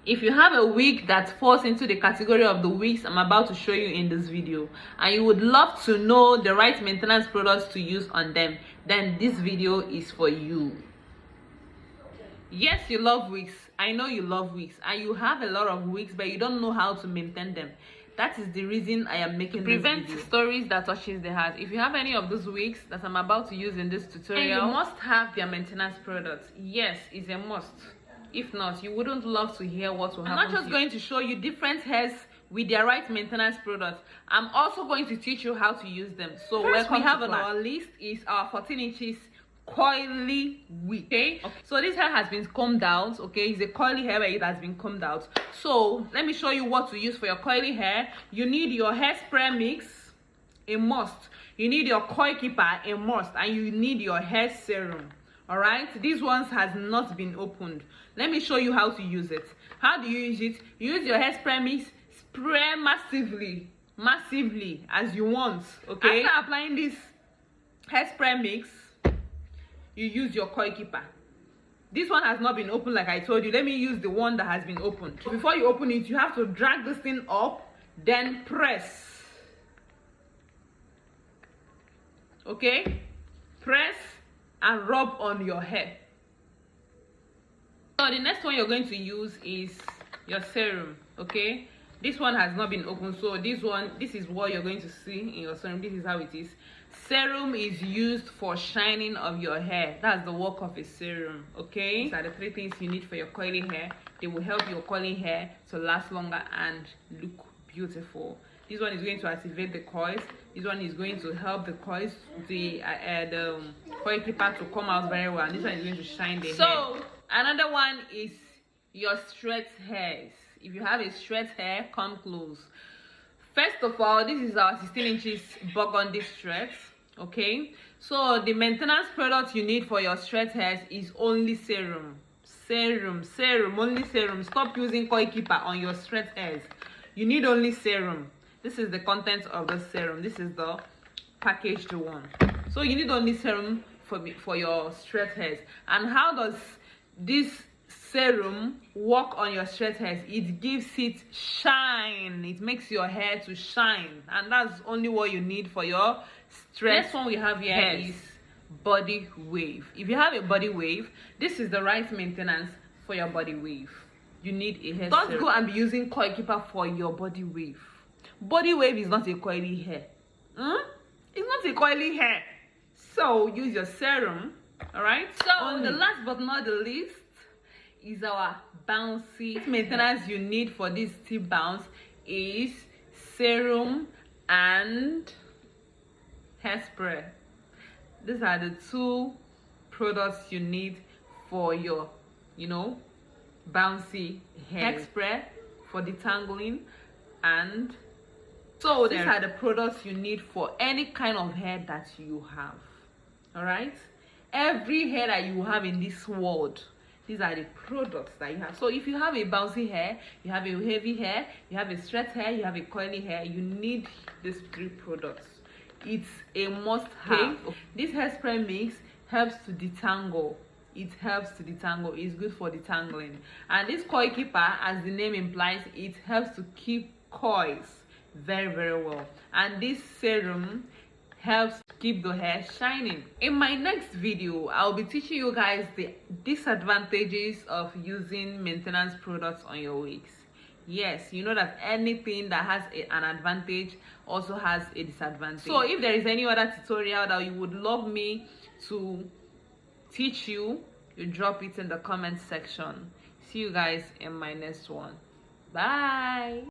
If you have a wig that falls into the category of the wigs I'm about to show you in this video, and you would love to know the right maintenance products to use on them, then this video is for you. Yes, you love wigs. I know you love wigs, and you have a lot of wigs, but you don't know how to maintain them. That is the reason I am making this video. To prevent stories that touches the heart. If you have any of those wigs that I'm about to use in this tutorial, and you must have their maintenance products. Yes, it's a must. If not, you wouldn't love to hear what will happen. I'm not just going to show you different hairs with their right maintenance products. I'm also going to teach you how to use them. So what we have on our list is our 14 inches coily wig. Okay? So this hair has been combed out. Okay, it's a coily hair, but it has been combed out. So let me show you what to use for your coily hair. You need your hairspray mix, a must. You need your coil keeper, a must, and you need your hair serum. All right, these ones has not been opened. Let me show you how to use it. How do you use it? You use your hairspray mix, spray massively as you want. Okay, after applying this hairspray mix, you use your coil keeper. This one has not been opened, like I told you. Let me use the one that has been opened. Before you open it, you have to drag this thing up, then press. Okay, press and rub on your hair. So the next one you're going to use is your serum. Okay, this one has not been opened, so this is what you're going to see in your serum. This is how it is. Serum is used for shining of your hair. That's the work of a serum. Okay, these are the 3 things you need for your coily hair. They will help your coily hair to last longer and look beautiful. This one is going to activate the coils. This one is going to help the coils, the coil clipper to come out very well. And this one is going to shine the hair. So another one is your straight hairs. If you have a straight hair, come close. First of all, this is our 16 inches burgundy straight. Okay, so the maintenance product you need for your straight hairs is only serum. Only serum. Stop using coil keeper on your straight hairs. You need only serum. This is the content of the serum. This is the packaged one. So you need only serum for your straight hairs. And how does this serum work on your straight hairs? It gives it shine. It makes your hair to shine, and that's only what you need for your straight. Next one we have here is body wave. If you have a body wave, this is the right maintenance for your body wave. You need a hair serum. Don't go and be using coil keeper for your body wave. Body wave is not a coily hair. It's not a coily hair. So use your serum. All right. So the last but not the least is our bouncy maintenance you need for this tip bounce is serum and hairspray. These are the 2 products you need for your bouncy hair. Hairspray for detangling, and so these are the products you need for any kind of hair that you have. All right, every hair that you have in this world, these are the products that you have. So if you have a bouncy hair, you have a heavy hair, you have a straight hair, you have a coily hair, you need these 3 products. It's a must have. This hairspray mix helps to detangle. It helps to detangle. It's good for detangling. And this coil keeper, as the name implies, it helps to keep coils very well. And this serum helps keep the hair shining. In my next video, I'll be teaching you guys the disadvantages of using maintenance products on your wigs. Yes, you know that anything that has an advantage also has a disadvantage. So if there is any other tutorial that you would love me to teach you, you drop it in the comment section. See you guys in my next one. Bye.